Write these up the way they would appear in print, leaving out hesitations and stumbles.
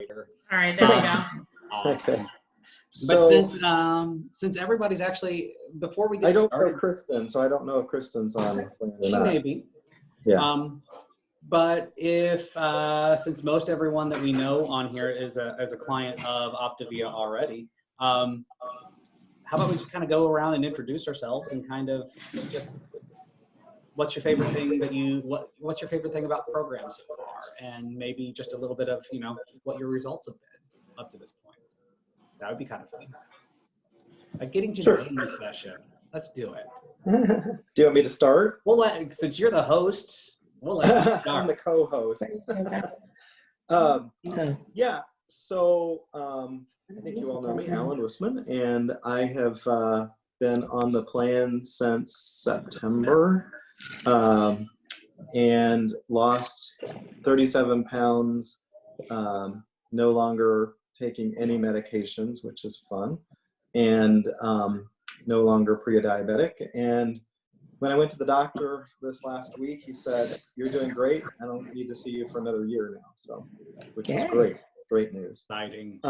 All right, there we go. Awesome. Okay. But So, since everybody's actually, before we get I don't started, know Kristen, so I don't know if Kristen's on the plan or she not. may be. Yeah. But if since most everyone that we know on here is a client of Optavia already, how about we just kind of go around and introduce ourselves and kind of just what's your favorite thing what's your favorite thing about the program so far, and maybe just a little bit of what your results have been up to this point. That would be kind of fun. Like getting to know the session. Let's do it. Do you want me to start? Since you're the host, we'll let you start. I'm the co-host. Yeah, so I think you all know me, Alan Wisman, and I have been on the plan since September and lost 37 pounds, no longer taking any medications, which is fun, and no longer pre-diabetic. And when I went to the doctor this last week, he said, "You're doing great. I don't need to see you for another year now." So, which is great news. Exciting.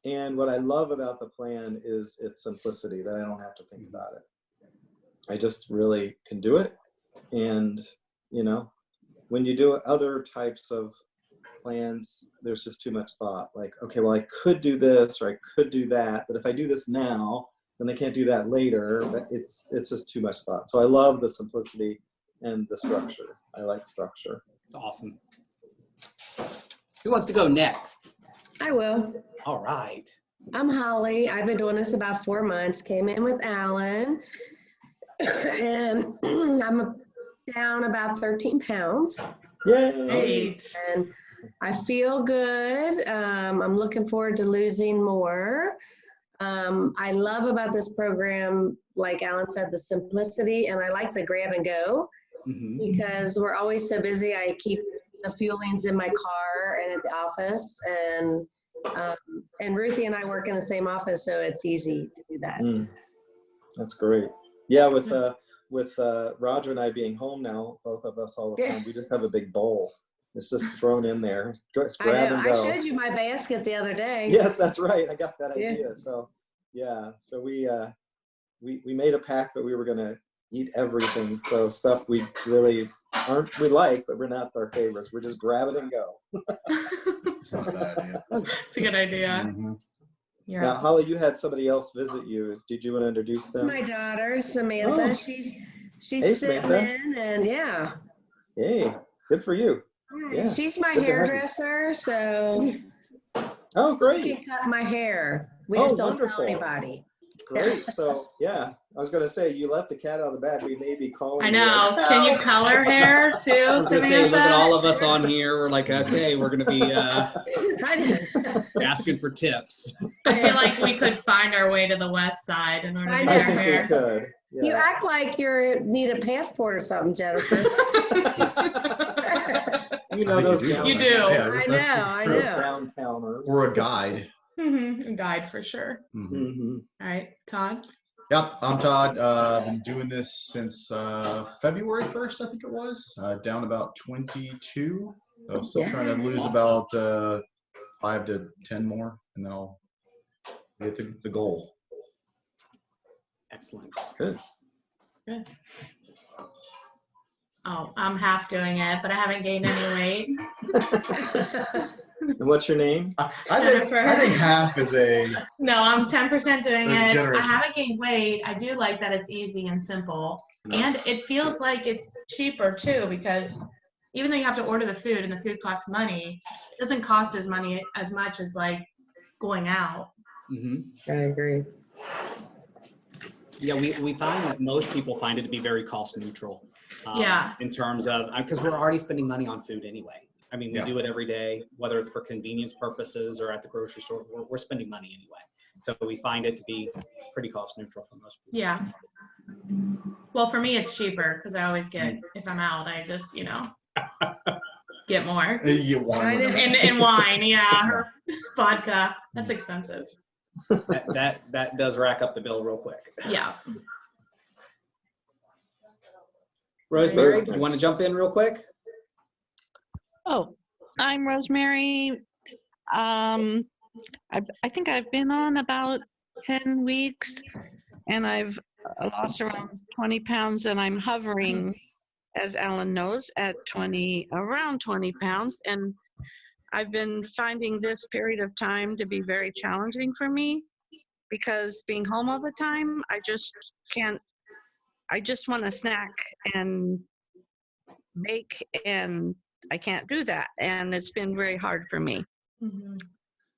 And what I love about the plan is its simplicity, that I don't have to think about it. I just really can do it. And, when you do other types of plans, there's just too much thought. Like, okay, well, I could do this or I could do that, but if I do this now, then I can't do that later. But it's just too much thought. So I love the simplicity and the structure. I like structure. It's awesome. Who wants to go next? I will. All right. I'm Holly. I've been doing this about 4 months. Came in with Alan. And I'm down about 13 pounds. Yay! And I feel good. I'm looking forward to losing more. I love about this program, like Alan said, the simplicity, and I like the grab and go because we're always so busy. I keep the fuelings in my car and at the office, and Ruthie and I work in the same office, so it's easy to do that. That's great. Yeah, with Roger and I being home now, both of us all the time, we just have a big bowl. It's just thrown in there. It's grab and go. I showed you my basket the other day. Yes, that's right. I got that idea. So yeah, so we made a pact that we were gonna eat everything. So stuff we really we like, but we're not our favorites. We're just grab it and go. It's not a bad idea. It's a good idea. Mm-hmm. Yeah. Now, Holly, you had somebody else visit you. Did you want to introduce them? My daughter, Samantha. Oh. She's Hey, sitting Samantha. in, and yeah. Hey, good for you. Yeah. She's my Good to have you. hairdresser, so Oh, great. she can cut my hair. We Oh, just don't wonderful. tell anybody. Great. So, yeah, I was going to say, you let the cat out of the bag. We may be calling I you know. like, Can you "Help!" color hair too, I was gonna say, look at Samantha? all of us on here. We're like, okay, we're gonna be asking for tips. I feel like we could find our way to the west side in order to I get I our think hair. we could. Yeah. You act like you need a passport or something, Jennifer. You know those down- You do. Yeah, I that's know, I those know. downtowners. We're a guide. A guide for sure. Mm-hmm. All right, Todd. Yep, I'm Todd. Been doing this since February 1st, I think it was. Down about 22. So still trying to lose about 5 to 10 more, and then I'll get the goal. Excellent. Good. Good. Oh, I'm half doing it, but I haven't gained any weight. And what's your name? I think half is a. No, I'm 10% doing Very it. generous. I haven't gained weight. I do like that it's easy and simple. And it feels like it's cheaper too, because even though you have to order the food and the food costs money, it doesn't cost as much as like going out. I agree. Yeah, we find that most people find it to be very cost neutral. Yeah. In terms of, because we're already spending money on food anyway. I mean, we Yeah. do it every day, whether it's for convenience purposes or at the grocery store, we're spending money anyway. So we find it to be pretty cost neutral for most people. Yeah. Well, for me, it's cheaper because I always get, if I'm out, I just, get more. You want And wine, yeah. Or vodka. That's expensive. That does rack up the bill real quick. Yeah. Rosemary, you want to jump in real quick? Oh, I'm Rosemary. I think I've been on about 10 weeks, and I've lost around 20 pounds, and I'm hovering, as Alan knows, at around 20 pounds. And I've been finding this period of time to be very challenging for me, because being home all the time, I just can't, I just want to snack and bake, and I can't do that. And it's been very hard for me. Mhm.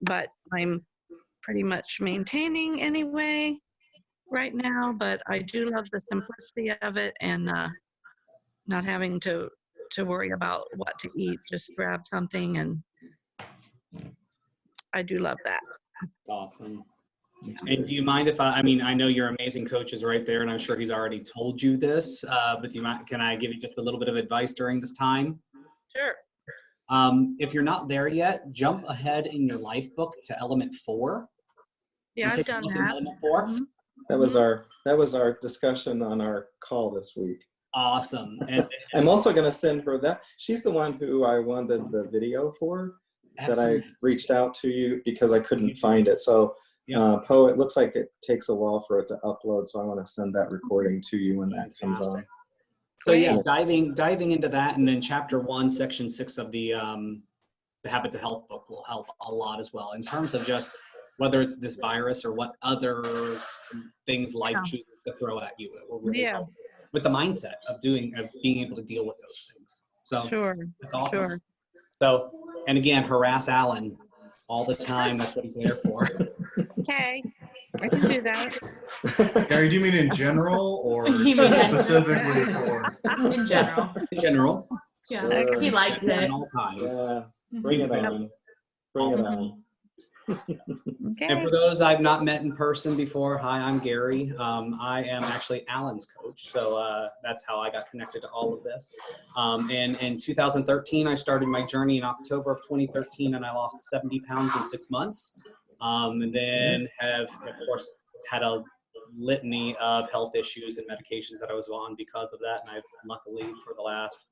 But I'm pretty much maintaining anyway right now, but I do love the simplicity of it, and not having to worry about what to eat. Just grab something, and I do love that. Awesome. And do you mind if I mean, I know your amazing coach is right there, and I'm sure he's already told you this, but do you mind, can I give you just a little bit of advice during this time? Sure. If you're not there yet, jump ahead in your life book to element 4. Yeah, I've Take a done look at that. element 4. Mhm. That was our discussion on our call this week. Awesome. And I'm also going to send her that. She's the one who I wanted the video for, that I reached out to you because I couldn't find it. So Poe, it looks like it takes a while for it to upload. So I want to send that recording to you when that comes on. So yeah, diving into that, and then chapter 1, section 6 of the Habits of Health book will help a lot as well, in terms of just whether it's this virus or what other things life chooses to throw at you. It will really help with the mindset of being able to deal with those things. So Sure. it's awesome. Sure. So, and again, harass Alan all the time. That's what he's there for. Okay, I can do that. Gary, do you mean in general or You mean specifically for? In general. In general. Yeah, Sure. he likes At it. all times. Yeah, bring it on. Bring it on. Okay. And for those I've not met in person before, hi, I'm Gary. I am actually Alan's coach, so that's how I got connected to all of this. And in 2013, I started my journey in October of 2013, and I lost 70 pounds in 6 months. And then have, of course, had a litany of health issues and medications that I was on because of that. And I've luckily, for the last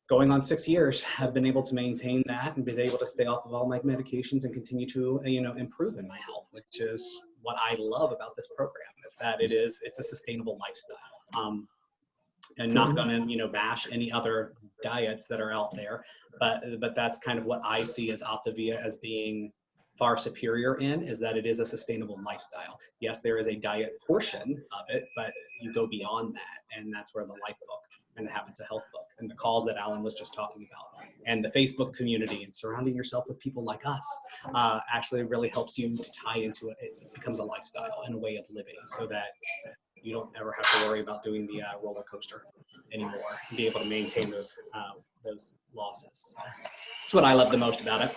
going on 6 years, have been able to maintain that and been able to stay off of all my medications and continue to, improve in my health, which is what I love about this program, is that it's a sustainable lifestyle. And not going to, bash any other diets that are out there, but that's kind of what I see as Optavia as being far superior in, is that it is a sustainable lifestyle. Yes, there is a diet portion of it, but you go beyond that, and that's where the life book and the Habits of Health book and the calls that Alan was just talking about, and the Facebook community and surrounding yourself with people like us actually really helps you to tie into it. It becomes a lifestyle and a way of living, so that you don't ever have to worry about doing the roller coaster anymore and be able to maintain those losses. That's what I love the most about it.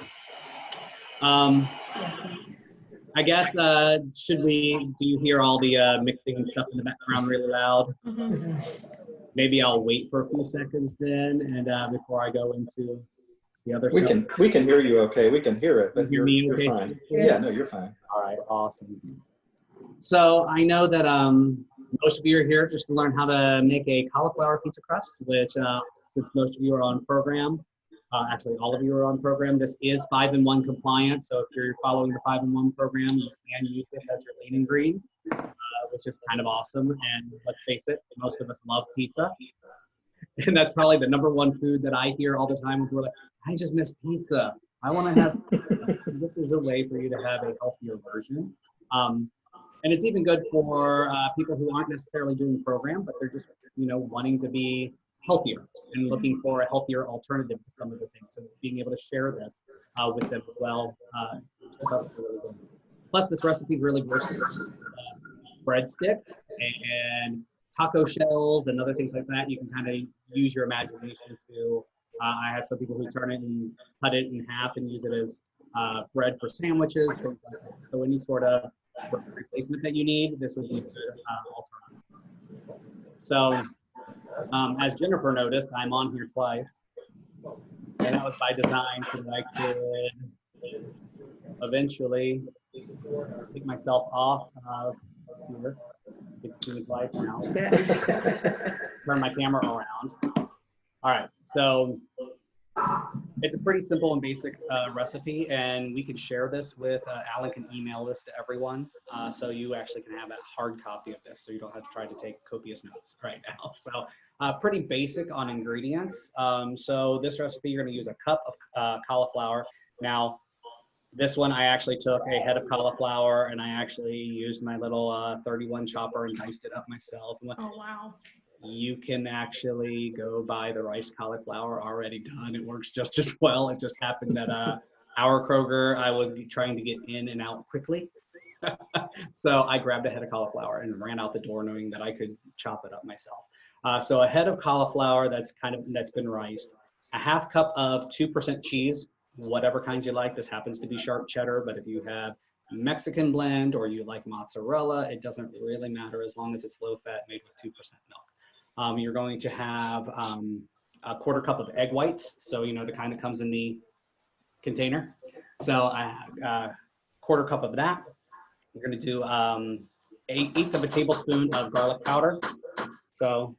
I guess, do you hear all the mixing and stuff in the background really loud? Maybe I'll wait for a few seconds then, and before I go into the other stuff. We can hear you okay. We can hear it, but You hear me okay? you're fine. Yeah, no, you're fine. All right, awesome. So I know that most of you are here just to learn how to make a cauliflower pizza crust, which since most of you are on program, actually all of you are on program, this is 5-in-1 compliant. So if you're following the 5-in-1 program, you can use this as your lean and green, which is kind of awesome. And let's face it, most of us love pizza. And that's probably the #1 food that I hear all the time when people are like, I just miss pizza. I want to have pizza. This is a way for you to have a healthier version. And it's even good for people who aren't necessarily doing the program, but they're just, wanting to be healthier and looking for a healthier alternative to some of the things. So being able to share this with them as well. Really good. Plus, this recipe is really versatile. Breadstick and taco shells and other things like that. You can kind of use your imagination to. I have some people who turn it and cut it in half and use it as bread for sandwiches, things like that. So any sort of replacement that you need, this would be a good alternative. So as Jennifer noticed, I'm on here twice, and that was by design so that I could eventually take myself off of here. It's twice now. Turn my camera around. All right, so It's a pretty simple and basic recipe, and we can share this with, Alan can email this to everyone, so you actually can have a hard copy of this, so you don't have to try to take copious notes right now. So pretty basic on ingredients. So this recipe, you're gonna use a cup of cauliflower. Now, this one, I actually took a head of cauliflower, and I actually used my little 31 chopper and diced it up myself. Oh, wow. You can actually go buy the rice cauliflower already done. It works just as well. It just happened that our Kroger, I was trying to get in and out quickly. So I grabbed a head of cauliflower and ran out the door knowing that I could chop it up myself. So a head of cauliflower that's been riced, a half cup of 2% cheese, whatever kind you like. This happens to be sharp cheddar, but if you have Mexican blend or you like mozzarella, it doesn't really matter as long as it's low fat, made with 2% milk. You're going to have a quarter cup of egg whites, so you know the kind that comes in the container. So a quarter cup of that. You're going to do an eighth of a tablespoon of garlic powder. So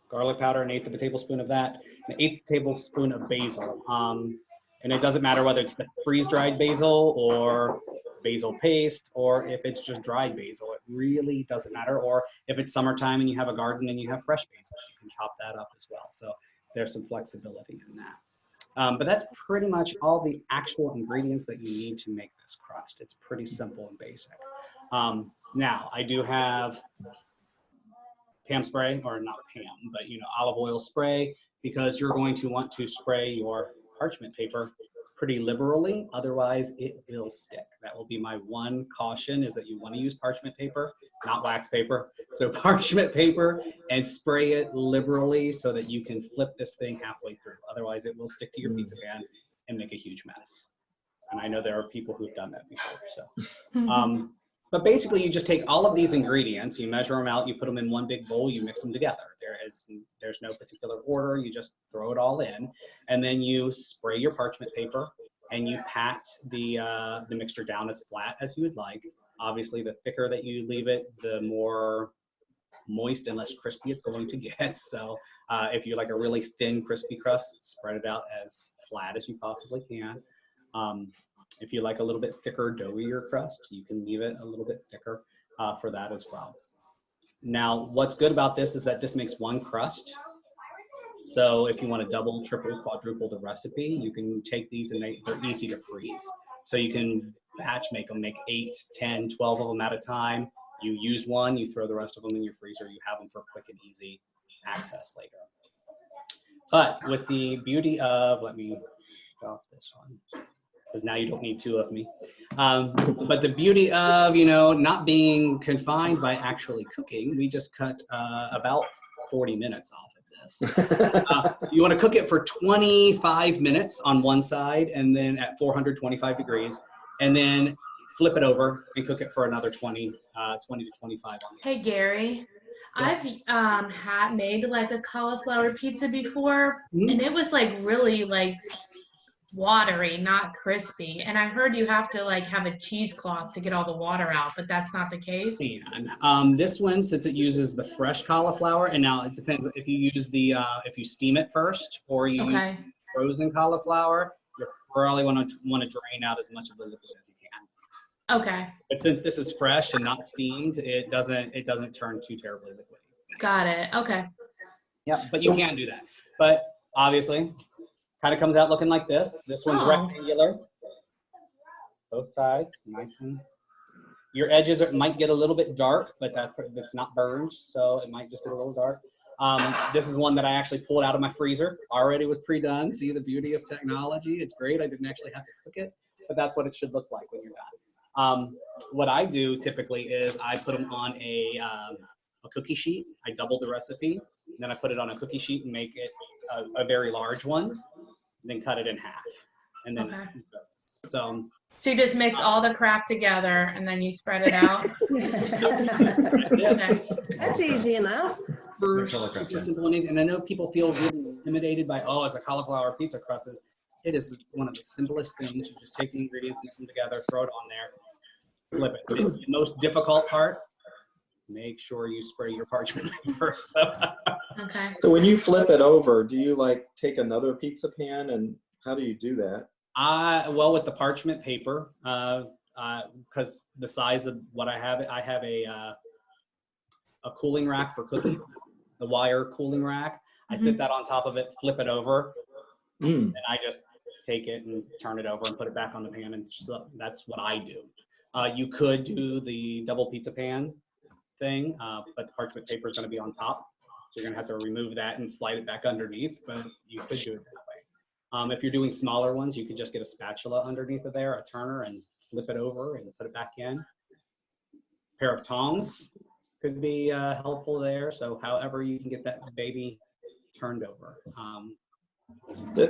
garlic powder, an eighth of a tablespoon of that, an eighth tablespoon of basil. And it doesn't matter whether it's the freeze-dried basil or basil paste, or if it's just dried basil. It really doesn't matter. Or if it's summertime and you have a garden and you have fresh basil, you can chop that up as well. So there's some flexibility in that. But that's pretty much all the actual ingredients that you need to make this crust. It's pretty simple and basic. Now, I do have Pam spray, or not Pam, but you know, olive oil spray, because you're going to want to spray your parchment paper pretty liberally, otherwise it will stick. That will be my one caution, is that you want to use parchment paper, not wax paper. So parchment paper, and spray it liberally so that you can flip this thing halfway through. Otherwise it will stick to your pizza pan and make a huge mess. And I know there are people who've done that before. So, but basically you just take all of these ingredients, you measure them out, you put them in one big bowl, you mix them together. There's no particular order, you just throw it all in, and then you spray your parchment paper and you pat the mixture down as flat as you would like. Obviously, the thicker that you leave it, the more moist and less crispy it's going to get. So if you like a really thin, crispy crust, spread it out as flat as you possibly can. If you like a little bit thicker, doughier crust, you can leave it a little bit thicker for that as well. Now, what's good about this is that this makes one crust. So if you want to double, triple, quadruple the recipe, you can take these and they're easy to freeze. So you can batch make them, make 8, 10, 12 of them at a time. You use one, you throw the rest of them in your freezer, you have them for quick and easy access later. But with the beauty of, let me off this one, because now you don't need 2 of me. But the beauty of, you know, not being confined by actually cooking, we just cut about 40 minutes off of this. You want to cook it for 25 minutes on one side, and then at 425 degrees, and then flip it over and cook it for another 20 to 25 on the Hey, Gary. Yes. I've had made like a cauliflower pizza before, and it was like really like watery, not crispy. And I heard you have to like have a cheesecloth to get all the water out, but that's not the case. And this one, since it uses the fresh cauliflower, and now it depends if you use the if you steam it first or you use frozen cauliflower, you probably want to drain out as much of the liquid as you can. Okay. But since this is fresh and not steamed, it doesn't turn too terribly liquid. Got it. Okay. Yeah, but you can do that. But obviously, kind of comes out looking like this. This one's rectangular. Both sides, nice and. Your edges might get a little bit dark, but it's not burned, so it might just get a little dark. This is one that I actually pulled out of my freezer. Already was pre-done. See the beauty of technology? It's great. I didn't actually have to cook it, but that's what it should look like when you're done. What I do typically is I put them on a cookie sheet. I double the recipe, and then I put it on a cookie sheet and make it a very large one, and then cut it in half. And then so you just mix all the crap together and then you spread it out? Okay. That's easy enough. Super simple and easy. And I know people feel really intimidated by, oh, it's a cauliflower pizza crust. It is one of the simplest things. You just take the ingredients, mix them together, throw it on there, flip it. The most difficult part, make sure you spray your parchment paper. Okay. So when you flip it over, do you like take another pizza pan and How do you do that? Well, with the parchment paper, because the size of what I have a cooling rack for cookies, the wire cooling rack. I sit that on top of it, flip it over, and I just take it and turn it over and put it back on the pan, and so that's what I do. You could do the double pizza pan thing, but the parchment paper is going to be on top, so you're going to have to remove that and slide it back underneath, but you could do it that way. If you're doing smaller ones, you could just get a spatula underneath of there, a turner, and flip it over and put it back in. A pair of tongs could be helpful there, so however you can get that baby turned over.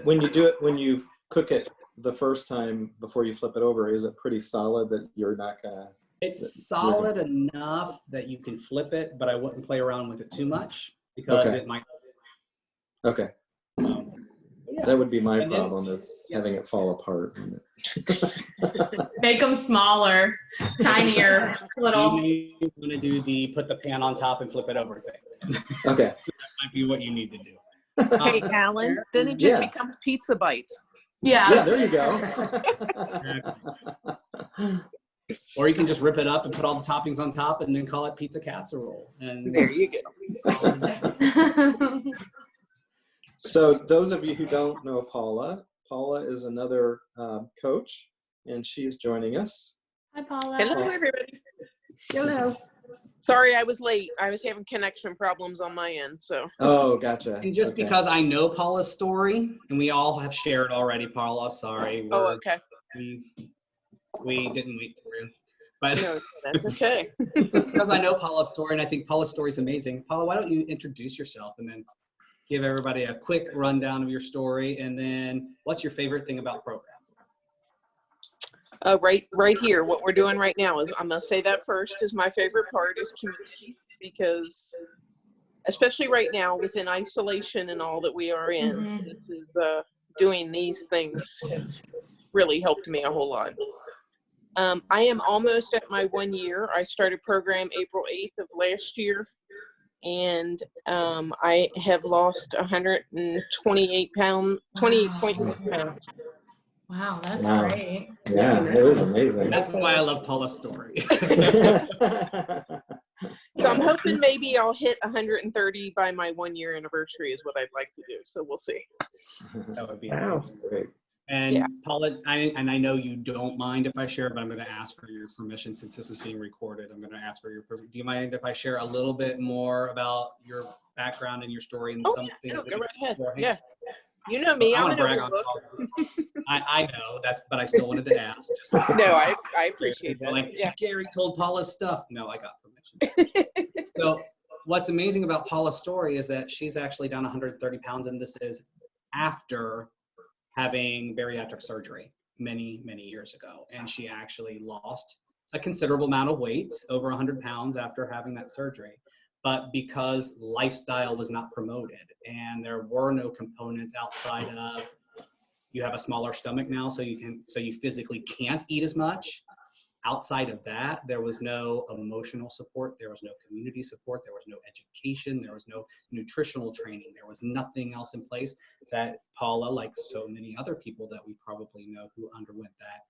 When you do it, when you cook it the first time before you flip it over, is it pretty solid that you're not gonna? It's solid enough that you can flip it, but I wouldn't play around with it too much because it might. Okay. Yeah. That would be my problem, is having it fall apart. Make them smaller, tinier, little. You may want to do the put the pan on top and flip it over thing. Okay. So that might be what you need to do. Hey, Alan, then it just becomes pizza bites. Yeah. Yeah, there you go. Or you can just rip it up and put all the toppings on top and then call it pizza casserole. And There you go. So those of you who don't know Paula, Paula is another coach, and she's joining us. Hi, Paula. Hello, everybody. Hello. Sorry I was late. I was having connection problems on my end, so. Oh, gotcha. And just because I know Paula's story, and we all have shared already, Paula, sorry. Okay. We didn't wait for you. But No, that's okay. because I know Paula's story, and I think Paula's story is amazing. Paula, why don't you introduce yourself and then give everybody a quick rundown of your story, and then what's your favorite thing about program? Right here, what we're doing right now is, I'm gonna say that first, is my favorite part is community, because especially right now within isolation and all that we are in, this is doing these things have really helped me a whole lot. I am almost at my 1 year. I started program April 8th of last year, and I have lost 128 pounds, 28.1 pounds. Wow, that's Wow. great. Yeah, it is amazing. That's why I love Paula's story. So I'm hoping maybe I'll hit 130 by my 1 year anniversary is what I'd like to do. So we'll see. That would be Great. And Paula, I know you don't mind if I share, but I'm going to ask for your permission since this is being recorded. I'm going to ask for your permission. Do you mind if I share a little bit more about your background and your story and some things? No, go right ahead. beforehand? Yeah. You know me. I I'm want an to brag old on book. Paula. I know but I still wanted to ask. Just No, I appreciate that. Like, Yeah. Gary told Paula's stuff. No, I got permission. So what's amazing about Paula's story is that she's actually down 130 pounds, and this is after having bariatric surgery many, many years ago. And she actually lost a considerable amount of weight, over 100 pounds after having that surgery. But because lifestyle was not promoted and there were no components outside of, you have a smaller stomach now, so you physically can't eat as much. Outside of that, there was no emotional support, there was no community support, there was no education, there was no nutritional training, there was nothing else in place that Paula, like so many other people that we probably know who underwent that,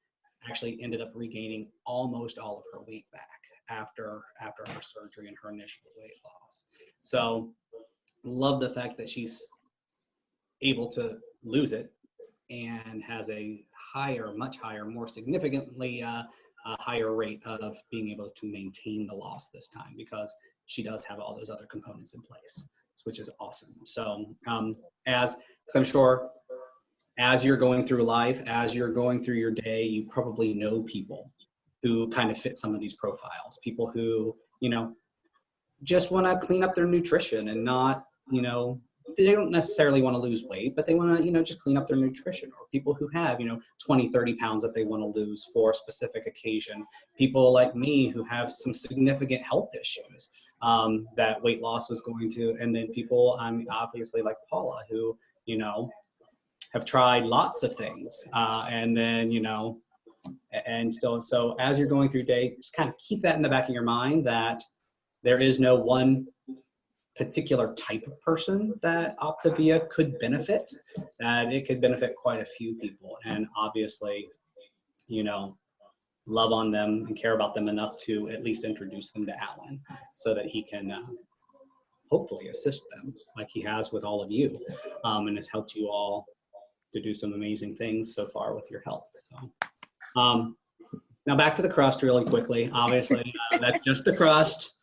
actually ended up regaining almost all of her weight back after her surgery and her initial weight loss. So love the fact that she's able to lose it and has a much higher, more significantly a higher rate of being able to maintain the loss this time, because she does have all those other components in place, which is awesome. So as I'm sure as you're going through life, as you're going through your day, you probably know people who kind of fit some of these profiles, people who, just want to clean up their nutrition and not, they don't necessarily want to lose weight, but they want to, just clean up their nutrition, or people who have, 20, 30 pounds that they want to lose for a specific occasion. People like me who have some significant health issues that weight loss was going to, and then people, obviously like Paula, who, have tried lots of things and then, and still, so as you're going through your day, just kind of keep that in the back of your mind that there is no one particular type of person that Optavia could benefit, that it could benefit quite a few people. And obviously, you know, love on them and care about them enough to at least introduce them to Alan so that he can hopefully assist them like he has with all of you, and has helped you all to do some amazing things so far with your health. So now back to the crust really quickly. Obviously, that's just the crust.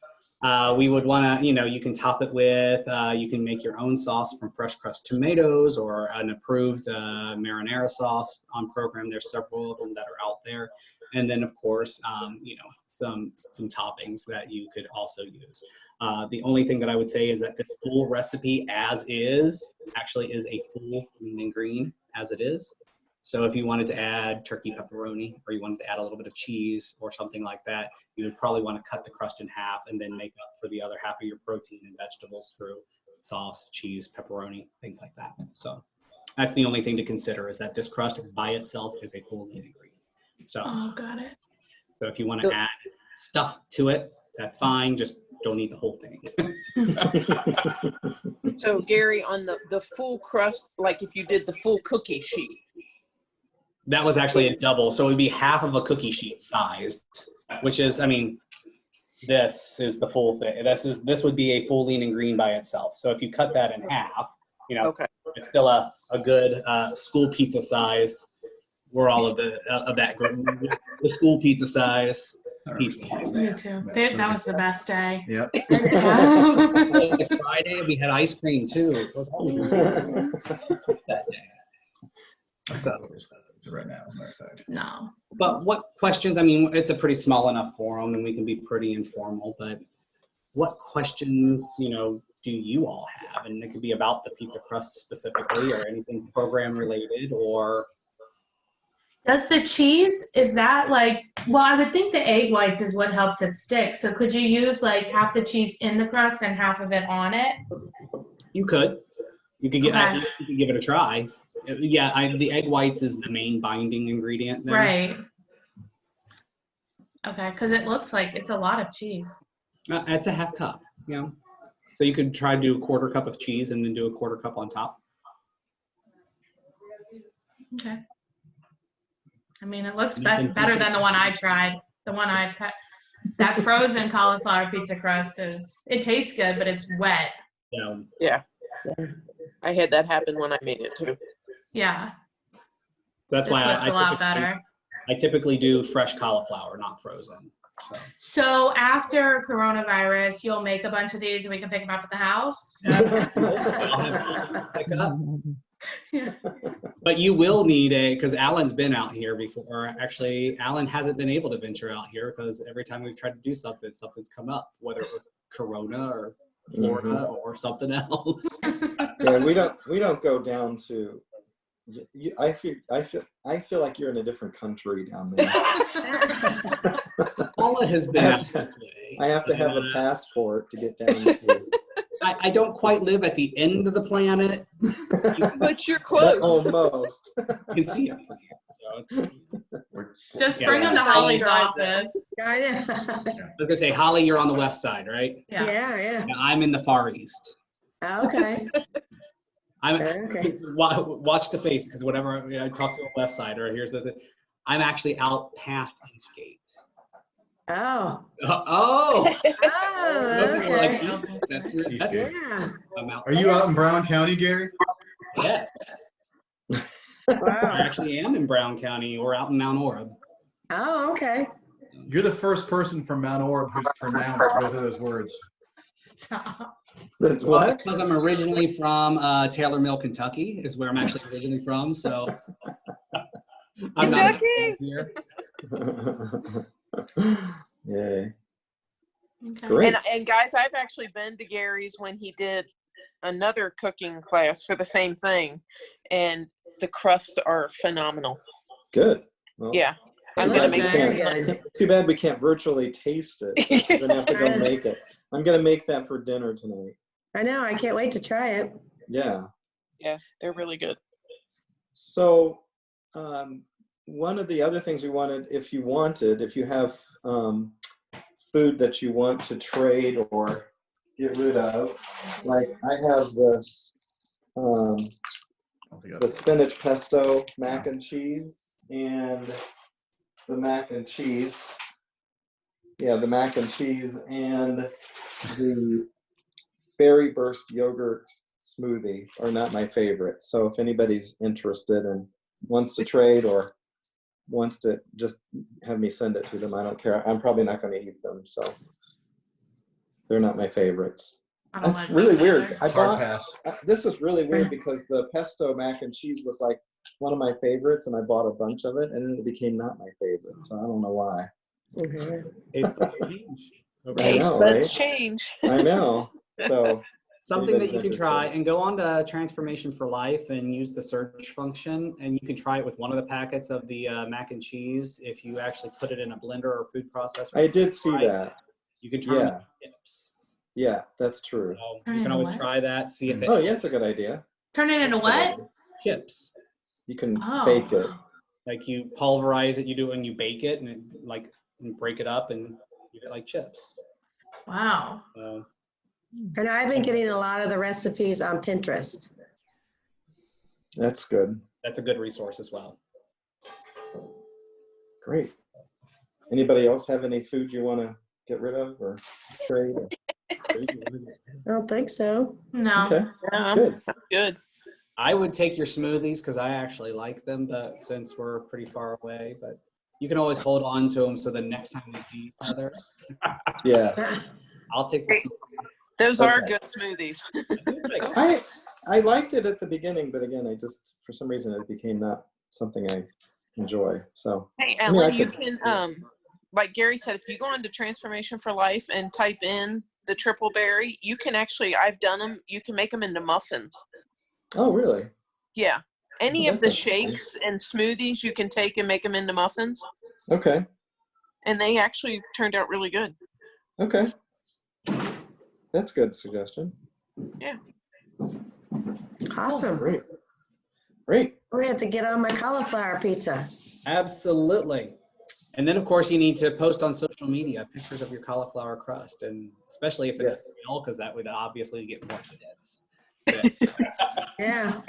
We would want to, you know, you can top it with, you can make your own sauce from fresh crushed tomatoes or an approved marinara sauce on program. There's several of them that are out there. And then of course, you know, some toppings that you could also use. The only thing that I would say is that this full recipe as is actually is a full lean and green as it is. So if you wanted to add turkey pepperoni, or you wanted to add a little bit of cheese or something like that, you would probably want to cut the crust in half and then make up for the other half of your protein and vegetables through sauce, cheese, pepperoni, things like that. So that's the only thing to consider, is that this crust by itself is a full lean ingredient. So, Got it. so if you want to add stuff to it, that's fine. Just don't eat the whole thing. So Gary, on the full crust, like if you did the full cookie sheet. That was actually a double, so it would be half of a cookie sheet sized, which is, I mean, this is the full thing. This would be a full lean and green by itself. So if you cut that in half, you know, Okay. it's still a good school pizza size. We're all of that group. The school pizza size pizza. Me too. That was the best day. Yep. It was Friday. We had ice cream too. It was always that day. So, Right now, as a matter of fact. No. but what questions? I mean, it's a pretty small enough forum, and we can be pretty informal. But what questions, you know, do you all have? And it could be about the pizza crust specifically, or anything program related, or. Does the cheese, is that like, well, I would think the egg whites is what helps it stick. So could you use like half the cheese in the crust and half of it on it? You could. You could give it a try. Yeah, the egg whites is the main binding ingredient there. Right. Okay, because it looks like it's a lot of cheese. It's a half cup, you know. So you could try to do a quarter cup of cheese and then do a quarter cup on top. Okay. I mean, it looks better than the one I tried. The one that frozen cauliflower pizza crust it tastes good, but it's wet. Yeah. Yeah. I had that happen when I made it too. Yeah. So that's It why looks a lot better. I typically do fresh cauliflower, not frozen. So after coronavirus, you'll make a bunch of these and we can pick them up at the house? Pick up. Yeah. But you will need because Alan's been out here before. Actually, Alan hasn't been able to venture out here because every time we've tried to do something, something's come up, whether it was Corona or Florida or something else. Yeah, we don't go down to. I feel like you're in a different country down there. Paula has been out this way. I have to have a passport to get down to. I don't quite live at the end of the planet. But you're close. Almost. You can see it. So just bring them to Holly's office. Yeah. I was gonna say, Holly, you're on the west side, right? Yeah. I'm in the far east. Okay. Okay. Watch the face, because whenever I talk to a west sider, here's the thing. I'm actually out past Eastgate. Oh. Oh. Okay. That's Yeah. Are you out in Brown County, Gary? Yes. I Wow. actually am in Brown County. We're out in Mount Orab. Oh, okay. You're the first person from Mount Orab who's pronounced both of those words. Stop. That's what? Because I'm originally from Taylor Mill, Kentucky, is where I'm actually originally from. So I'm not here. Yay. Okay. Great. And guys, I've actually been to Gary's when he did another cooking class for the same thing, and the crusts are phenomenal. Good. Well, Yeah. I'm too gonna bad we make can't- Too bad we can't virtually taste it. We're gonna have to go make it. I'm gonna make that for dinner tonight. I know. I can't wait to try it. Yeah. Yeah, they're really good. So one of the other things we wanted, if you have food that you want to trade or get rid of. Like I have this, I don't think the spinach pesto mac and cheese and the mac and cheese. Yeah, the mac and cheese and the berry burst yogurt smoothie are not my favorite. So if anybody's interested and wants to trade or wants to just have me send it to them, I don't care. I'm probably not going to eat them. So they're not my favorites. I don't That's like really those weird. either. I Hard bought, pass. this is really weird because the pesto mac and cheese was like one of my favorites and I bought a bunch of it and then it became not my favorite. So I don't know why. Taste buds change. I Taste know, buds right? change. I know. So Something that you anybody's can try, interested. and go on to Transformation for Life and use the search function, and you can try it with one of the packets of the mac and cheese. If you actually put it in a blender or food processor, I did see right, that. you can turn them Yeah. into chips. Yeah, that's true. So Turn you it can into always what? try that, see if it Oh, yeah, that's a good idea. Turn it into That's a good what? idea. chips. You can Oh. bake it. Like you pulverize it, you do it when you bake it, and it, like you break it up and you get like chips. Wow. I know I've been getting a lot of the recipes on Pinterest. That's good. That's a good resource as well. Great. Anybody else have any food you want to get rid of or trade? I don't think so. No. Okay, Yeah, good. good. I would take your smoothies because I actually like them, but since we're pretty far away, but you can always hold on to them so the next time we see each other, Yes. I'll take the smoothies. Those are Okay. good smoothies. I liked it at the beginning, but again, I just, for some reason, it became not something I enjoy. So, Hey, I mean, I Alan, you could- can, like Gary said, if you go into Transformation for Life and type in the triple berry, you can actually, I've done them, you can make them into muffins. oh, really? Yeah. Any Oh, of the that's interesting. shakes and smoothies you can take and make them into muffins. Okay. And they actually turned out really good. Okay. That's a good suggestion. Awesome. Great. Great. We have to get on my cauliflower pizza. Absolutely. And then, of course, you need to post on social media pictures of your cauliflower crust, and especially if it's real, because that would obviously get more hits. Yeah,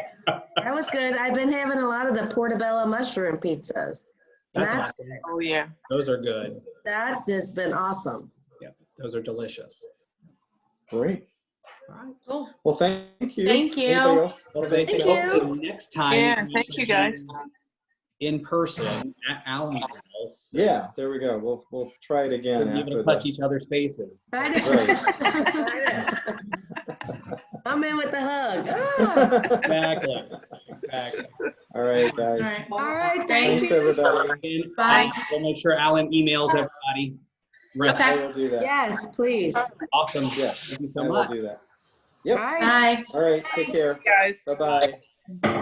that was good. I've been having a lot of the portobello mushroom pizzas. That's That's- awesome. Oh, yeah. Those are good. That has been awesome. Yep, those are delicious. Great. All right. Cool. Well, thank you. Thank you. Anybody else Well, have thank anything you. else? Also, next time, Yeah, we thank should you, be guys. in person at Alan's house. Yeah, there we go. We'll try it again We'll be able after to touch the. each other's faces. Right. I'm in with the hug. Ah. Exactly. Exactly. All right, All guys. right. All right, thank Thanks, you. everybody. And Bye. we'll make sure Alan emails everybody. Rest. I will do that. Yes, please. Awesome. Yes, Thank you so I will much. do that. All Yep. right. Bye. All right, take care. Guys. Bye-bye.